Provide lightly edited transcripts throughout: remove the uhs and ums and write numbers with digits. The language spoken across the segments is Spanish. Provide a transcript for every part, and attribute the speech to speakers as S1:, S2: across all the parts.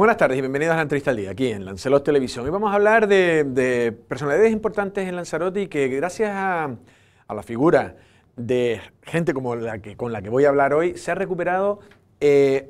S1: Buenas tardes y bienvenidos a la entrevista al día, aquí en Lanzarote Televisión. Hoy vamos a hablar de personalidades importantes en Lanzarote y que gracias a la figura de gente como con la que voy a hablar hoy, se ha recuperado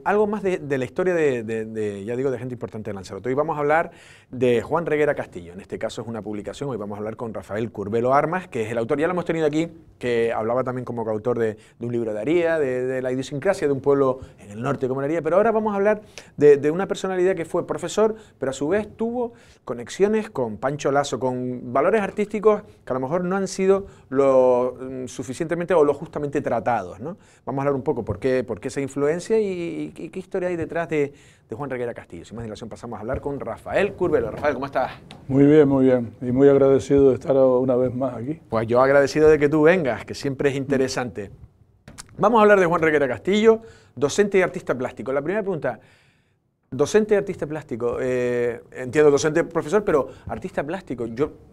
S1: algo más de la historia ya digo, de gente importante de Lanzarote. Hoy vamos a hablar de Juan Reguera Castillo. En este caso es una publicación. Hoy vamos a hablar con Rafael Curbelo Armas, que es el autor, ya lo hemos tenido aquí, que hablaba también como coautor de un libro de Aría, de la idiosincrasia de un pueblo en el norte como Aría. Pero ahora vamos a hablar de una personalidad que fue profesor, pero a su vez tuvo conexiones con Pancho Lasso, con valores artísticos que a lo mejor no han sido lo suficientemente o lo justamente tratados, ¿no? Vamos a hablar un poco por qué esa influencia y qué historia hay detrás de Juan Reguera Castillo. Sin más dilación pasamos a hablar con Rafael Curbelo. Rafael, ¿cómo estás?
S2: Muy bien, y muy agradecido de estar una vez más aquí.
S1: Pues yo agradecido de que tú vengas, que siempre es interesante. Vamos a hablar de Juan Reguera Castillo, docente y artista plástico. La primera pregunta, docente y artista plástico, entiendo docente profesor, pero artista plástico,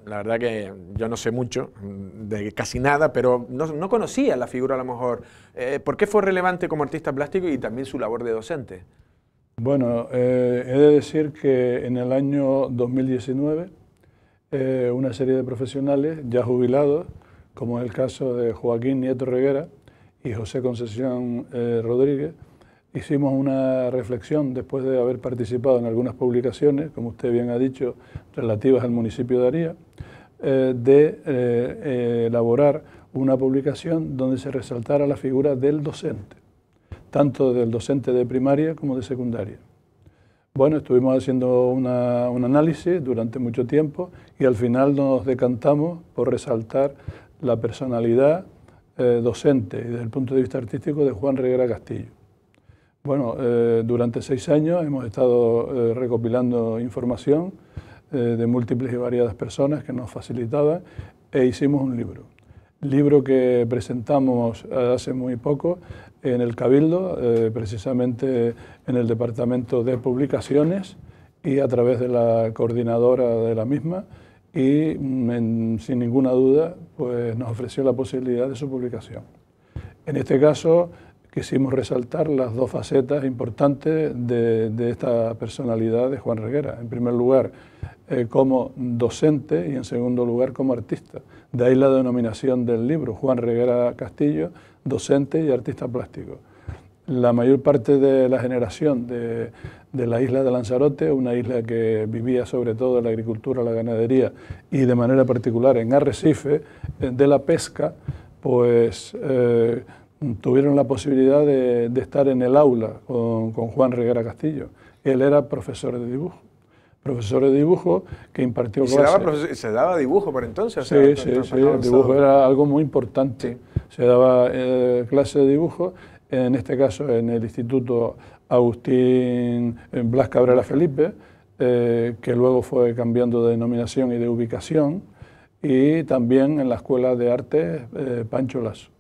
S1: la verdad que yo no sé mucho de casi nada, pero no conocía la figura a lo mejor. ¿Por qué fue relevante como artista plástico y también su labor de docente?
S2: Bueno, he de decir que en el año 2019 una serie de profesionales ya jubilados, como es el caso de Joaquín Nieto Reguera y José Concesión Rodríguez, hicimos una reflexión después de haber participado en algunas publicaciones, como usted bien ha dicho, relativas al municipio de Aría, de elaborar una publicación donde se resaltara la figura del docente, tanto del docente de primaria como de secundaria. Bueno, estuvimos haciendo un análisis durante mucho tiempo y al final nos decantamos por resaltar la personalidad docente y desde el punto de vista artístico de Juan Reguera Castillo. Bueno, durante 6 años hemos estado recopilando información de múltiples y variadas personas que nos facilitaban e hicimos un libro que presentamos hace muy poco en el Cabildo, precisamente en el Departamento de Publicaciones y a través de la coordinadora de la misma y sin ninguna duda pues, nos ofreció la posibilidad de su publicación. En este caso quisimos resaltar las dos facetas importantes de esta personalidad de Juan Reguera. En primer lugar, como docente y en segundo lugar como artista. De ahí la denominación del libro, Juan Reguera Castillo, docente y artista plástico. La mayor parte de la generación de la isla de Lanzarote, una isla que vivía sobre todo en la agricultura, la ganadería y de manera particular en Arrecife, de la pesca, pues tuvieron la posibilidad de estar en el aula con Juan Reguera Castillo. Él era profesor de dibujo que impartió clases.
S1: ¿Se daba dibujo por entonces?
S2: Sí, el dibujo era algo muy importante. Sí. Se daba clase de dibujo, en este caso en el Instituto Agustín Blas Cabrera Felipe, que luego fue cambiando de denominación y de ubicación, y también en la Escuela de Arte Pancho Lasso.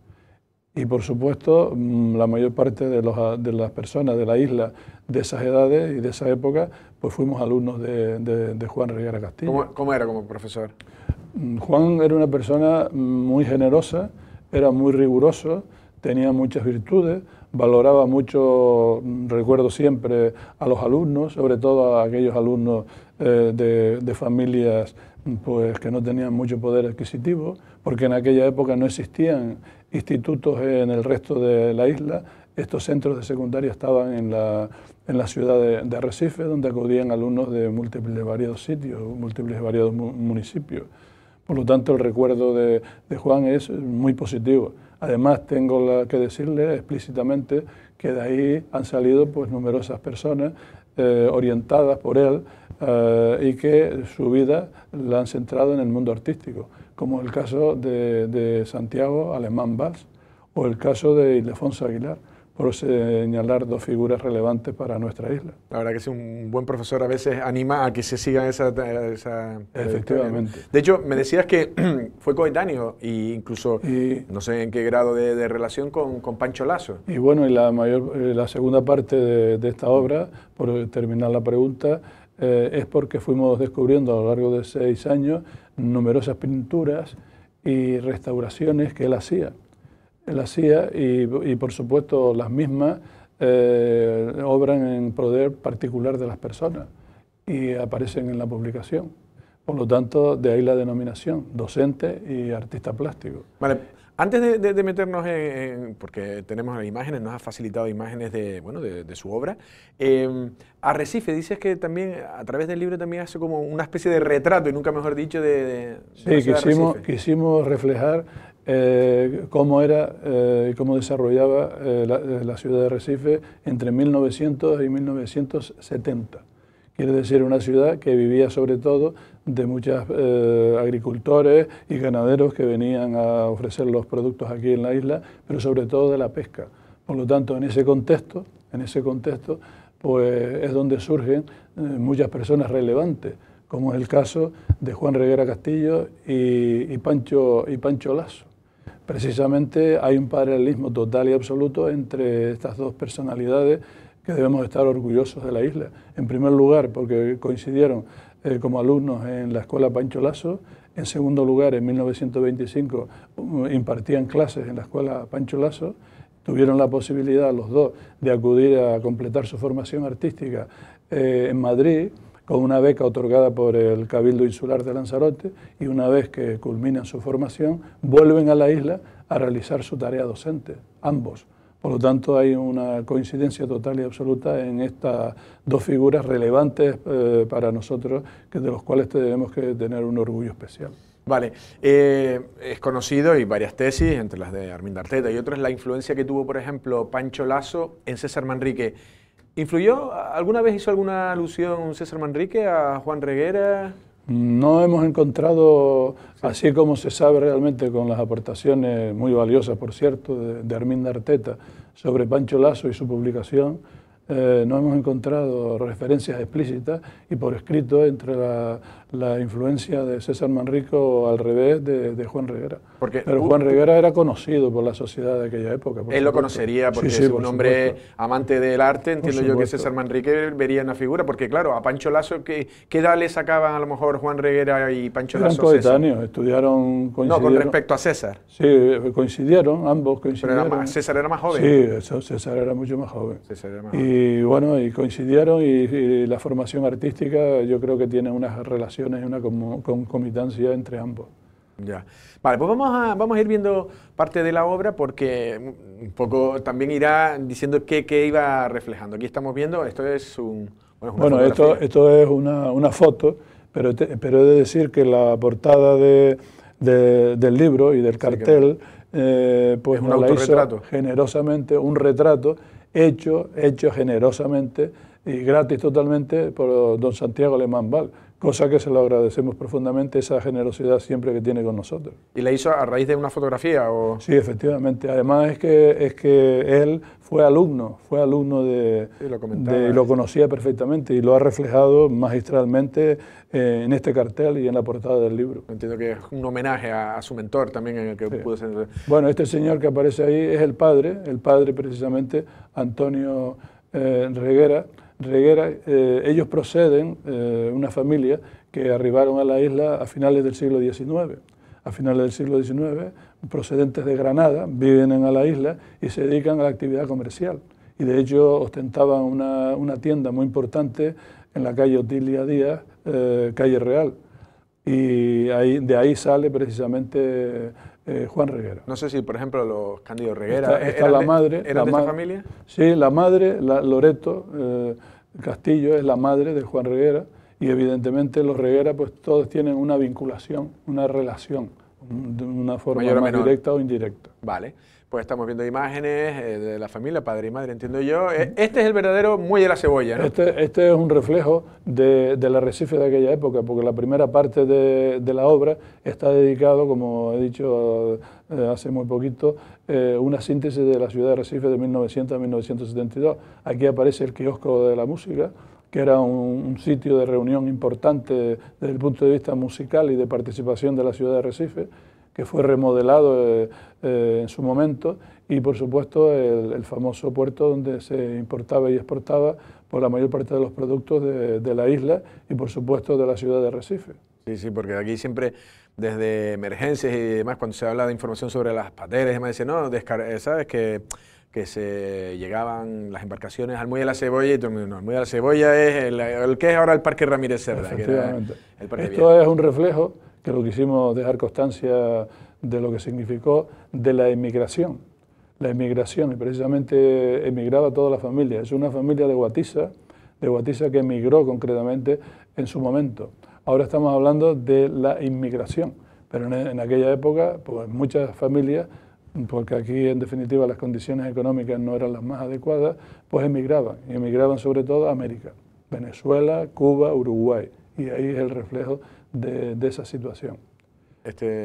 S2: Y por supuesto, la mayor parte de las personas de la isla de esas edades y de esa época, pues fuimos alumnos de Juan Reguera Castillo.
S1: ¿Cómo era como profesor?
S2: Juan era una persona muy generosa, era muy riguroso, tenía muchas virtudes, valoraba mucho, recuerdo siempre, a los alumnos, sobre todo a aquellos alumnos de familias pues, que no tenían mucho poder adquisitivo, porque en aquella época no existían institutos en el resto de la isla. Estos centros de secundaria estaban en la ciudad de Arrecife, donde acudían alumnos de múltiples y variados sitios, múltiples y variados municipios. Por lo tanto, el recuerdo de Juan es muy positivo. Además, tengo que decirle explícitamente que de ahí han salido pues, numerosas personas orientadas por él y que su vida la han centrado en el mundo artístico, como el caso de Santiago Alemán Valls o el caso de Ildefonso Aguilar, por señalar dos figuras relevantes para nuestra isla.
S1: La verdad que sí, un buen profesor a veces anima a que se siga esa
S2: Efectivamente.
S1: De hecho, me decías que fue coetáneo e incluso, no sé en qué grado de relación con Pancho Lasso.
S2: Y bueno, y la segunda parte de esta obra, por terminar la pregunta, es porque fuimos descubriendo a lo largo de 6 años numerosas pinturas y restauraciones que él hacía. Y por supuesto las mismas obran en poder particular de las personas y aparecen en la publicación. Por lo tanto, de ahí la denominación, docente y artista plástico.
S1: Vale, antes de meternos porque tenemos imágenes, nos ha facilitado imágenes de, bueno, de su obra, Arrecife, dices que también a través del libro también hace como una especie de retrato, y nunca mejor dicho,
S2: Sí, quisimos reflejar cómo era y cómo desarrollaba la ciudad de Arrecife entre 1900 y 1970. Quiere decir una ciudad que vivía sobre todo de muchos agricultores y ganaderos que venían a ofrecer los productos aquí en la isla, pero sobre todo de la pesca. Por lo tanto, en ese contexto, pues es donde surgen muchas personas relevantes, como es el caso de Juan Reguera Castillo y Pancho Lasso. Precisamente hay un paralelismo total y absoluto entre estas dos personalidades que debemos estar orgullosos de la isla. En primer lugar, porque coincidieron como alumnos en la escuela Pancho Lasso. En segundo lugar, en 1925 impartían clases en la escuela Pancho Lasso. Tuvieron la posibilidad los dos de acudir a completar su formación artística en Madrid, con una beca otorgada por el Cabildo Insular de Lanzarote, y una vez que culminan su formación, vuelven a la isla a realizar su tarea docente, ambos. Por lo tanto, hay una coincidencia total y absoluta en estas dos figuras relevantes para nosotros, de los cuales tenemos que tener un orgullo especial.
S1: Vale, es conocido, y varias tesis, entre las de Arminda Arteta y otras, la influencia que tuvo, por ejemplo, Pancho Lasso en César Manrique. ¿Influyó? ¿Alguna vez hizo alguna alusión César Manrique a Juan Reguera?
S2: No hemos encontrado, así como se sabe realmente con las aportaciones muy valiosas, por cierto, de Arminda Arteta sobre Pancho Lasso y su publicación, no hemos encontrado referencias explícitas y por escrito entre la influencia de César Manrique al revés de Juan Reguera. Pero Juan Reguera era conocido por la sociedad de aquella época.
S1: Él lo conocería porque es un hombre amante del arte. Entiendo yo que César Manrique vería una figura, porque claro, a Pancho Lasso, ¿qué edad le sacaban a lo mejor Juan Reguera y Pancho Lasso?
S2: Eran coetáneos, estudiaron, coincidieron.
S1: No, con respecto a César.
S2: Sí, coincidieron, ambos coincidieron.
S1: Pero César era más joven.
S2: Sí, César era mucho más joven.
S1: César era más joven.
S2: Y bueno, y coincidieron y la formación artística yo creo que tiene unas relaciones y una concomitancia entre ambos.
S1: Ya. Vale, pues vamos a ir viendo parte de la obra, porque un poco también irá diciendo qué iba reflejando. Aquí estamos viendo, esto es
S2: Bueno, esto es una foto, pero he de decir que la portada del libro y del cartel pues nos la hizo generosamente, un retrato hecho generosamente y gratis totalmente por don Santiago Alemán Val, cosa que se lo agradecemos profundamente, esa generosidad siempre que tiene con nosotros.
S1: ¿Y la hizo a raíz de una fotografía? ¿O?
S2: Sí, efectivamente. Además es que él fue alumno y lo conocía perfectamente y lo ha reflejado magistralmente en este cartel y en la portada del libro.
S1: Entiendo que es un homenaje a su mentor también, en el que pudo ser.
S2: Bueno, este señor que aparece ahí es el padre precisamente, Antonio Reguera. Ellos proceden, una familia que arribaron a la isla a finales del siglo XIX. A finales del siglo XIX, procedentes de Granada, viven a la isla y se dedican a la actividad comercial. Y de hecho ostentaban una tienda muy importante en la calle Otilia Díaz, calle Real. Y de ahí sale precisamente Juan Reguera.
S1: No sé si, por ejemplo, los Cándido Reguera
S2: está la madre.
S1: ¿Eran de esta familia?
S2: Sí, la madre, Loreto Castillo, es la madre de Juan Reguera, y evidentemente los Reguera pues todos tienen una vinculación, una relación, de una forma más directa o indirecta.
S1: Vale, pues estamos viendo imágenes de la familia, padre y madre, entiendo yo. Este es el verdadero Muelle de la Cebolla, ¿no?
S2: Este es un reflejo del Arrecife de aquella época, porque la primera parte de la obra está dedicado, como he dicho hace muy poquito, una síntesis de la ciudad de Arrecife de 1900 a 1972. Aquí aparece el kiosco de la música, que era un sitio de reunión importante desde el punto de vista musical y de participación de la ciudad de Arrecife, que fue remodelado en su momento, y por supuesto el famoso puerto donde se importaba y exportaba por la mayor parte de los productos de la isla y por supuesto de la ciudad de Arrecife.
S1: Sí, porque aquí siempre, desde emergencias y demás, cuando se habla de información sobre las pateras y demás, dicen, no, ¿sabes? Que que se llegaban las embarcaciones al Muelle de la Cebolla y todo el mundo, no, el Muelle de la Cebolla es el que es ahora el Parque Ramírez Cerda, que era el Parque
S2: Esto
S1: Viejo.
S2: es un reflejo que lo quisimos dejar constancia de lo que significó de la emigración. La emigración, y precisamente emigraba toda la familia. Es una familia de Guatisa que emigró concretamente en su momento. Ahora estamos hablando de la inmigración, pero en aquella época, pues muchas familias, porque aquí en definitiva las condiciones económicas no eran las más adecuadas, pues emigraban, y emigraban sobre todo a América, Venezuela, Cuba, Uruguay, y ahí es el reflejo de esa situación.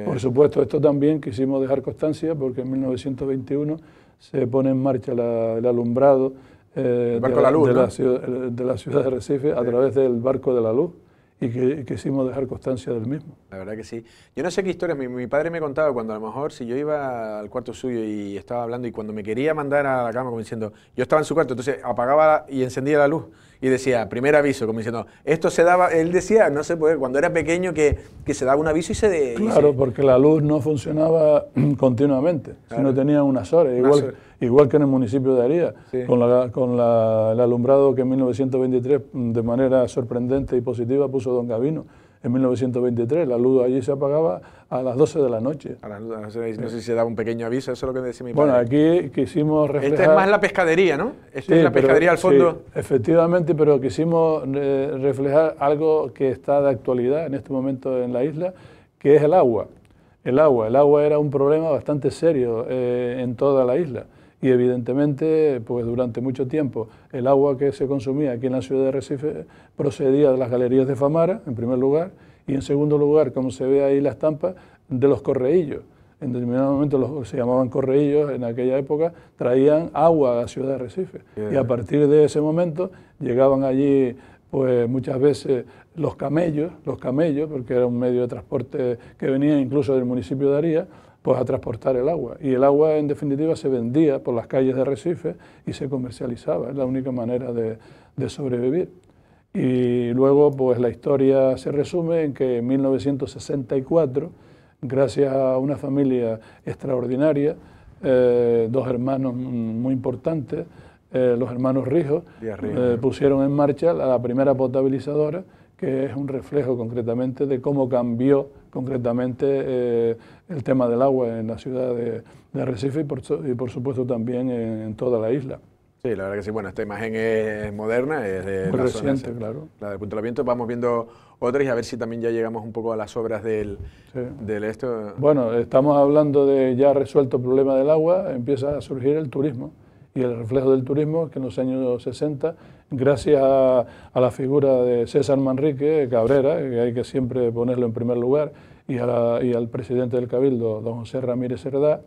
S2: Por supuesto, esto también quisimos dejar constancia porque en 1921 se pone en marcha el alumbrado de la ciudad de Recife a través del Barco de la Luz, y que quisimos dejar constancia del mismo.
S1: La verdad que sí. Yo no sé qué historias, mi padre me contaba cuando a lo mejor si yo iba al cuarto suyo y estaba hablando y cuando me quería mandar a la cama como diciendo, yo estaba en su cuarto, entonces apagaba y encendía la luz y decía, primer aviso, como diciendo, esto se daba, él decía, no sé, pues, cuando era pequeño que se daba un aviso y se...
S2: Claro, porque la luz no funcionaba continuamente, claro, sino tenía unas horas, igual que en el municipio de Aría, sí, con el alumbrado que en 1923 de manera sorprendente y positiva puso don Gavino. En 1923 la luz allí se apagaba a las 12 de la noche.
S1: No sé si se daba un pequeño aviso, eso es lo que decía mi padre.
S2: Bueno, aquí quisimos reflejar...
S1: Esta es más la pescadería, ¿no? Esta es la pescadería al fondo.
S2: Sí, efectivamente, pero quisimos reflejar algo que está de actualidad en este momento en la isla, que es el agua. El agua era un problema bastante serio en toda la isla. Y evidentemente, pues durante mucho tiempo, el agua que se consumía aquí en la ciudad de Recife procedía de las galerías de Famara, en primer lugar, y en segundo lugar, como se ve ahí la estampa, de los correillos. En determinado momento se llamaban correillos, en aquella época traían agua a la ciudad de Recife. Y a partir de ese momento llegaban allí pues muchas veces los camellos, porque era un medio de transporte que venía incluso del municipio de Aría, pues a transportar el agua. Y el agua, en definitiva, se vendía por las calles de Recife y se comercializaba. Es la única manera de sobrevivir. Y luego, pues la historia se resume en que en 1964, gracias a una familia extraordinaria, dos hermanos muy importantes, los hermanos Rijos, pusieron en marcha la primera potabilizadora, que es un reflejo concretamente de cómo cambió concretamente el tema del agua en la ciudad de Recife y por supuesto también en toda la isla.
S1: Sí, la verdad que sí. Bueno, esta imagen es moderna, es de
S2: muy
S1: la
S2: reciente,
S1: zona,
S2: claro.
S1: La del Punto del Viento. Vamos viendo otras y a ver si también ya llegamos un poco a las obras del esto.
S2: Bueno, estamos hablando de ya resuelto el problema del agua, empieza a surgir el turismo. Y el reflejo del turismo, que en los años 60, gracias a la figura de César Manrique Cabrera, que hay que siempre ponerlo en primer lugar, y al presidente del Cabildo, don José Ramírez Cerdá,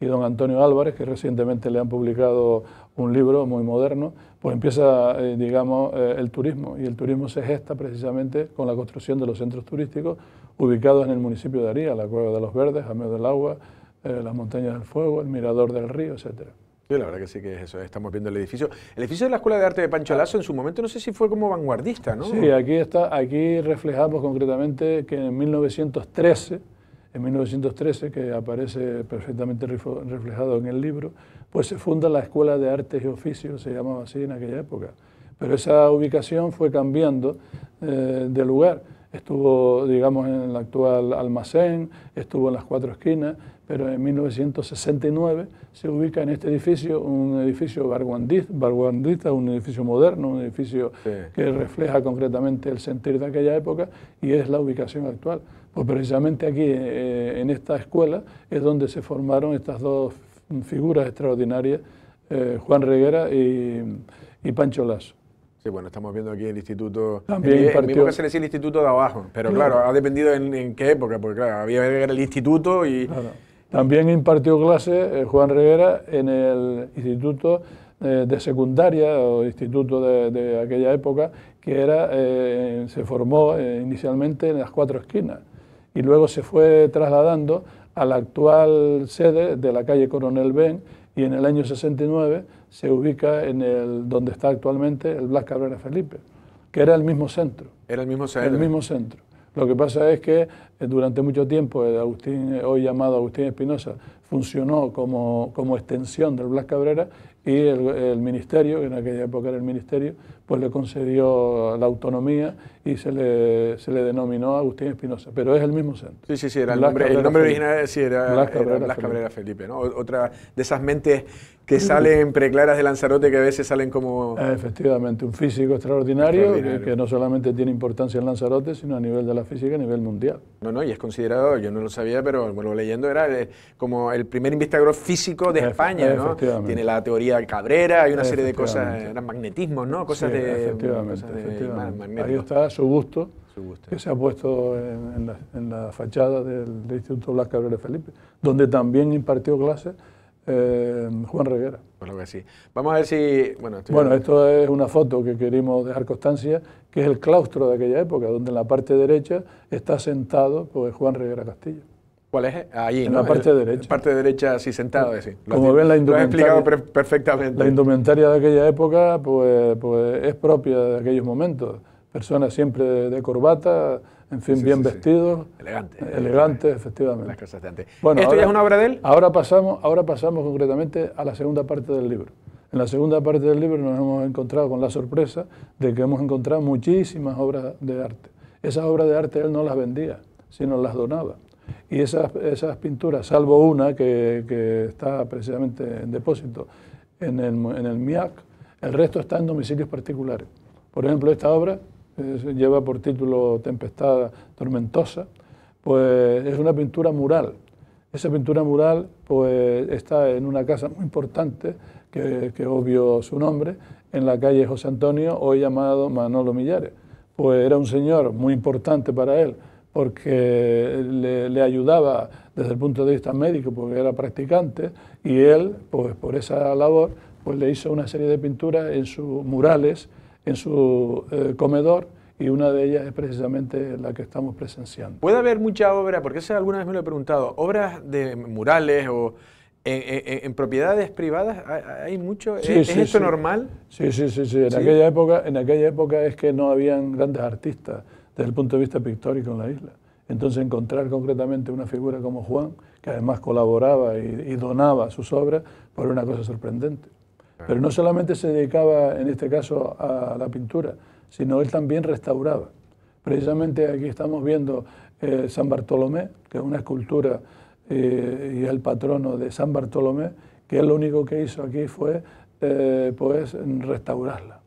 S2: y don Antonio Álvarez, que recientemente le han publicado un libro muy moderno, pues empieza, digamos, el turismo. Y el turismo se gesta precisamente con la construcción de los centros turísticos ubicados en el municipio de Aría, la Cueva de los Verdes, Jameo del Agua, las Montañas del Fuego, el Mirador del Río, etcétera.
S1: Sí, la verdad que sí que es eso, estamos viendo el edificio. El edificio de la Escuela de Arte de Pancho Lasso en su momento no sé si fue como vanguardista, ¿no?
S2: Sí, aquí reflejamos concretamente que en 1913, que aparece perfectamente reflejado en el libro, pues se funda la Escuela de Artes y Oficios, se llamaba así en aquella época. Pero esa ubicación fue cambiando de lugar. Estuvo, digamos, en el actual almacén, estuvo en las Cuatro Esquinas, pero en 1969 se ubica en este edificio, un edificio vanguardista, un edificio moderno, un edificio que refleja concretamente el sentir de aquella época y es la ubicación actual. Pues precisamente aquí, en esta escuela, es donde se formaron estas dos figuras extraordinarias, Juan Reguera y Pancho Lasso.
S1: Sí, bueno, estamos viendo aquí el instituto,
S2: también
S1: en mi época se le decía el instituto de abajo, pero claro, ha dependido en qué época, porque claro, había el instituto y...
S2: Claro. También impartió clases Juan Reguera en el instituto de secundaria o instituto de aquella época, que era, se formó inicialmente en las Cuatro Esquinas y luego se fue trasladando a la actual sede de la calle Coronel Ben y en el año 69 se ubica en donde está actualmente el Blas Cabrera Felipe, que era el mismo centro.
S1: Era el mismo centro.
S2: El mismo centro. Lo que pasa es que durante mucho tiempo el Agustín, hoy llamado Agustín Espinosa, funcionó como extensión del Blas Cabrera, y el ministerio, que en aquella época era el ministerio, pues le concedió la autonomía y se le denominó Agustín Espinosa, pero es el mismo centro.
S1: Sí, era el nombre original, sí, era Blas Cabrera Felipe, ¿no? Otra de esas mentes que salen preclaras de Lanzarote, que a veces salen como...
S2: Efectivamente, un físico extraordinario. Que no solamente tiene importancia en Lanzarote, sino a nivel de la física, a nivel mundial.
S1: No, y es considerado, yo no lo sabía, pero bueno, leyendo, era como el primer investigador físico de España, ¿no? Tiene la teoría de Cabrera, hay una serie de cosas, eran magnetismos, ¿no? Cosas
S2: efectivamente. Ahí está su busto, que se ha puesto en la fachada del Instituto Blas Cabrera Felipe, donde también impartió clases Juan Reguera.
S1: Pues lo que sí. Vamos a ver si...
S2: Bueno, esto es una foto que queremos dejar constancia, que es el claustro de aquella época, donde en la parte derecha está sentado pues, Juan Reguera Castillo.
S1: ¿Cuál es? Allí,
S2: en la parte derecha.
S1: La parte derecha, así sentado, sí.
S2: Como ven, la indumentaria,
S1: lo has explicado perfectamente.
S2: La indumentaria de aquella época pues es propia de aquellos momentos. Personas siempre de corbata, en fin, bien vestidos. Elegantes, efectivamente.
S1: Las cosas de antes.
S2: Bueno,
S1: ¿Esto ya es una obra de él?
S2: Ahora pasamos concretamente a la segunda parte del libro. En la segunda parte del libro nos hemos encontrado con la sorpresa de que hemos encontrado muchísimas obras de arte. Esas obras de arte él no las vendía, sino las donaba. Y esas pinturas, salvo una que está precisamente en depósito en el MIAC, el resto está en domicilios particulares. Por ejemplo, esta obra lleva por título Tempestad Tormentosa, pues es una pintura mural. Esa pintura mural pues está en una casa muy importante, que obvio su nombre, en la calle José Antonio, hoy llamado Manolo Millares. Pues era un señor muy importante para él, porque le ayudaba desde el punto de vista médico, porque era practicante, y él, pues por esa labor, pues le hizo una serie de pinturas en sus murales, en su comedor, y una de ellas es precisamente la que estamos presenciando.
S1: ¿Puede haber mucha obra, porque eso alguna vez me lo he preguntado, obras de murales o en propiedades privadas? ¿Hay mucho? ¿Es esto normal?
S2: Sí. En aquella época es que no habían grandes artistas desde el punto de vista pictórico en la isla. Entonces encontrar concretamente una figura como Juan, que además colaboraba y donaba sus obras, pues era una cosa sorprendente. Pero no solamente se dedicaba, en este caso, a la pintura, sino él también restauraba. Precisamente aquí estamos viendo San Bartolomé, que es una escultura y el patrono de San Bartolomé, que él lo único que hizo aquí fue pues restaurarla.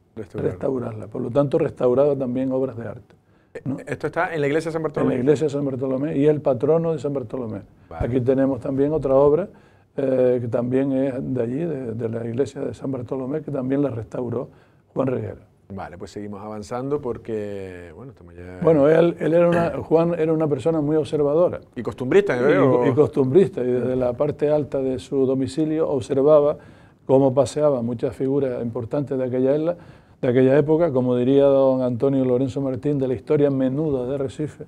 S2: Por lo tanto, restauraba también obras de arte, ¿no?
S1: ¿Esto está en la iglesia de San Bartolomé?
S2: En la iglesia de San Bartolomé y el patrono de San Bartolomé. Vale. Aquí tenemos también otra obra que también es de allí, de la iglesia de San Bartolomé, que también la restauró Juan Reguera.
S1: Vale, pues seguimos avanzando porque, bueno, estamos ya...
S2: Bueno, Juan era una persona muy observadora.
S1: Y costumbrista, creo.
S2: Y costumbrista, y desde la parte alta de su domicilio observaba cómo paseaban muchas figuras importantes de aquella época, como diría don Antonio Lorenzo Martín, de la historia menuda de Recife.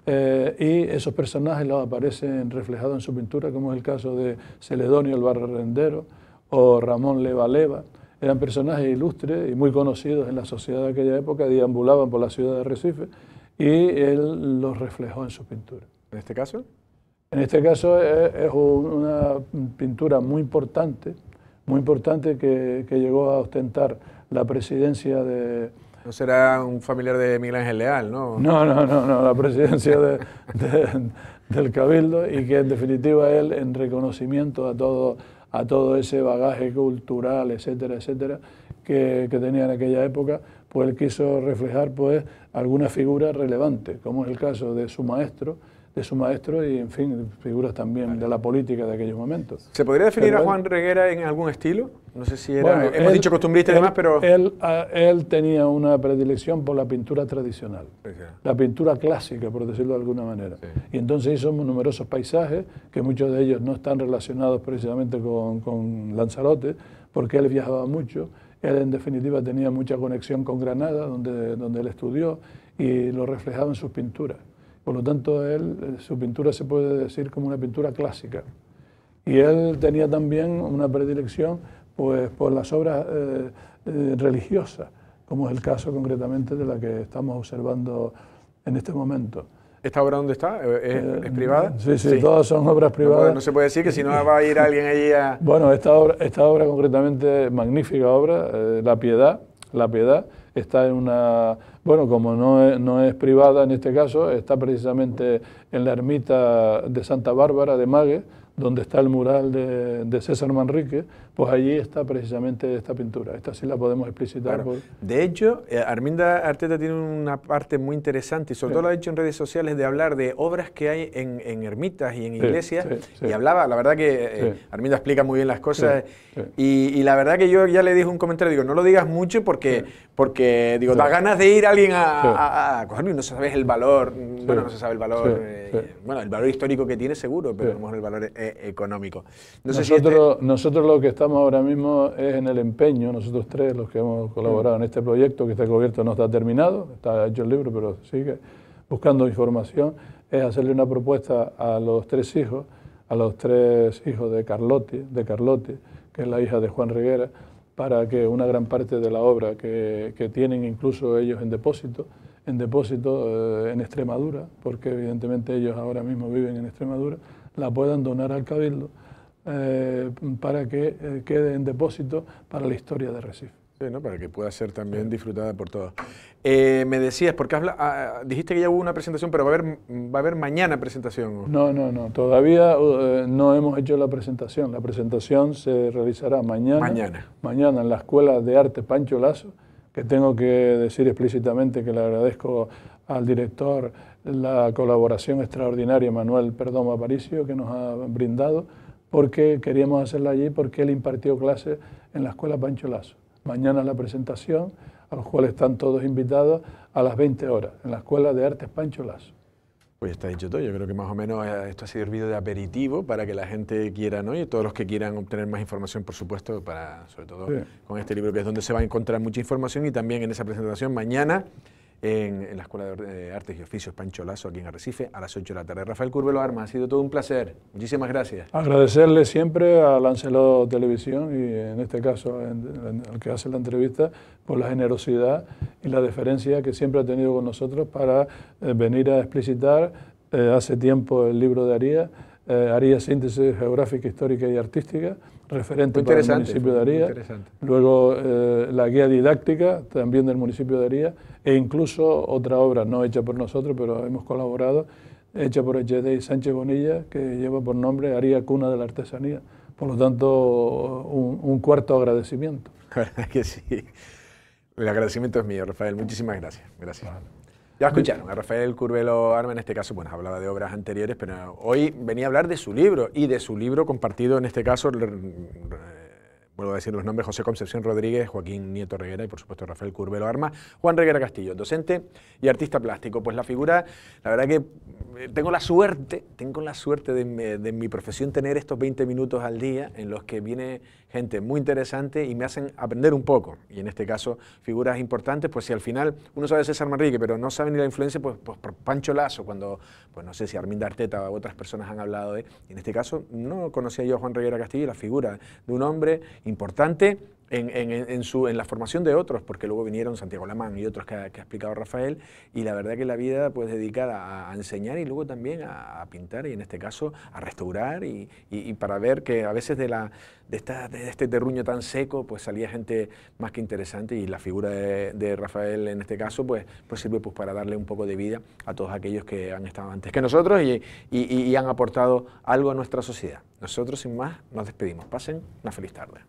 S2: Y esos personajes los aparecen reflejados en su pintura, como es el caso de Celedonio el Barrendero o Ramón Leva Leva. Eran personajes ilustres y muy conocidos en la sociedad de aquella época, deambulaban por la ciudad de Recife y él los reflejó en su pintura.
S1: ¿En este caso?
S2: En este caso es una pintura muy importante que llegó a ostentar la presidencia de...
S1: No será un familiar de Miguel Ángel Leal, ¿no?
S2: No, la presidencia del Cabildo, y que en definitiva él, en reconocimiento a todo ese bagaje cultural, etcétera, que tenía en aquella época, pues él quiso reflejar pues alguna figura relevante, como es el caso de su maestro y, en fin, figuras también de la política de aquellos momentos.
S1: ¿Se podría definir a Juan Reguera en algún estilo? No sé si era, bueno, hemos dicho costumbrista y demás, pero...
S2: Él tenía una predilección por la pintura tradicional, la pintura clásica, por decirlo de alguna manera. Sí. Y entonces hizo numerosos paisajes, que muchos de ellos no están relacionados precisamente con Lanzarote, porque él viajaba mucho. Él, en definitiva, tenía mucha conexión con Granada, donde él estudió, y lo reflejaba en sus pinturas. Por lo tanto, su pintura se puede decir como una pintura clásica. Y él tenía también una predilección pues, por las obras religiosas, como es el caso concretamente de la que estamos observando en este momento.
S1: ¿Esta obra dónde está? ¿Es privada?
S2: Sí, todas son obras privadas.
S1: No se puede decir que si no va a ir alguien allí a...
S2: Bueno, esta obra concretamente, magnífica obra, La Piedad está en una... Bueno, como no es privada en este caso, está precisamente en la ermita de Santa Bárbara de Mague, donde está el mural de César Manrique, pues allí está precisamente esta pintura. Esta sí la podemos explicitar.
S1: Claro. De hecho, Arminda Arteta tiene una parte muy interesante, y sobre todo lo ha hecho en redes sociales, de hablar de obras que hay en ermitas y en iglesias, y hablaba, la verdad que Arminda explica muy bien las cosas, y la verdad que yo ya le dije un comentario, digo, no lo digas mucho porque digo, da ganas de ir alguien a cogerlo y no sabes el valor, bueno, no se sabe el valor, bueno, el valor histórico que tiene seguro, pero a lo mejor el valor económico. No sé
S2: nosotros lo que estamos ahora mismo es en el empeño, nosotros tres, los que hemos colaborado en este proyecto, que este proyecto no está terminado, está hecho el libro, pero sigue buscando información, es hacerle una propuesta a los tres hijos de Carlotti, que es la hija de Juan Reguera, para que una gran parte de la obra que tienen incluso ellos en depósito en Extremadura, porque evidentemente ellos ahora mismo viven en Extremadura, la puedan donar al Cabildo para que quede en depósito para la historia de Recife.
S1: Sí, ¿no? Para que pueda ser también disfrutada por todos. Me decías, porque dijiste que ya hubo una presentación, pero va a haber mañana presentación.
S2: No, todavía no hemos hecho la presentación. La presentación se realizará mañana en la Escuela de Arte Pancho Lasso, que tengo que decir explícitamente que le agradezco al director la colaboración extraordinaria, Manuel Perdomo Aparicio, que nos ha brindado, porque queríamos hacerla allí, porque él impartió clases en la Escuela Pancho Lasso. Mañana es la presentación, a los cuales están todos invitados a las 20 horas, en la Escuela de Artes Pancho Lasso.
S1: Pues está dicho todo, yo creo que más o menos esto ha servido de aperitivo para que la gente quiera, ¿no? Y todos los que quieran obtener más información, por supuesto, sobre todo con este libro, que es donde se va a encontrar mucha información, y también en esa presentación mañana en la Escuela de Artes y Oficios Pancho Lasso, aquí en Arrecife, a las 8 de la tarde. Rafael Curbelo Armas, ha sido todo un placer. Muchísimas gracias.
S2: Agradecerle siempre a Lancelot Televisión, y en este caso al que hace la entrevista, por la generosidad y la deferencia que siempre ha tenido con nosotros para venir a explicitar hace tiempo el libro de Aría, Síntesis Geográfica, Histórica y Artística, referente para el municipio de Aría. Luego la guía didáctica, también del municipio de Aría, e incluso otra obra no hecha por nosotros, pero hemos colaborado, hecha por Echede y Sánchez Bonilla, que lleva por nombre Aría, Cuna de la Artesanía. Por lo tanto, un cuarto agradecimiento.
S1: La verdad que sí. El agradecimiento es mío, Rafael. Muchísimas gracias. Gracias. Ya escucharon a Rafael Curbelo Armas, en este caso, bueno, hablaba de obras anteriores, pero hoy venía a hablar de su libro, y de su libro compartido, en este caso, vuelvo a decir los nombres: José Concepción Rodríguez, Joaquín Nieto Reguera y, por supuesto, Rafael Curbelo Armas, Juan Reguera Castillo, docente y artista plástico. Pues la figura, la verdad que tengo la suerte de mi profesión tener estos 20 minutos al día en los que viene gente muy interesante y me hacen aprender un poco. Y en este caso, figuras importantes, pues si al final uno sabe de César Manrique, pero no sabe ni la influencia, pues por Pancho Lasso, cuando, pues no sé si Arminda Arteta o otras personas han hablado de, y en este caso no conocía yo a Juan Reguera Castillo, la figura de un hombre importante en la formación de otros, porque luego vinieron Santiago Lamán y otros que ha explicado Rafael, y la verdad que la vida pues dedicada a enseñar y luego también a pintar, y en este caso a restaurar, y para ver que a veces de este terruño tan seco pues salía gente más que interesante, y la figura de Rafael en este caso pues sirve pues para darle un poco de vida a todos aquellos que han estado antes que nosotros y han aportado algo a nuestra sociedad. Nosotros sin más nos despedimos. Pasen una feliz tarde.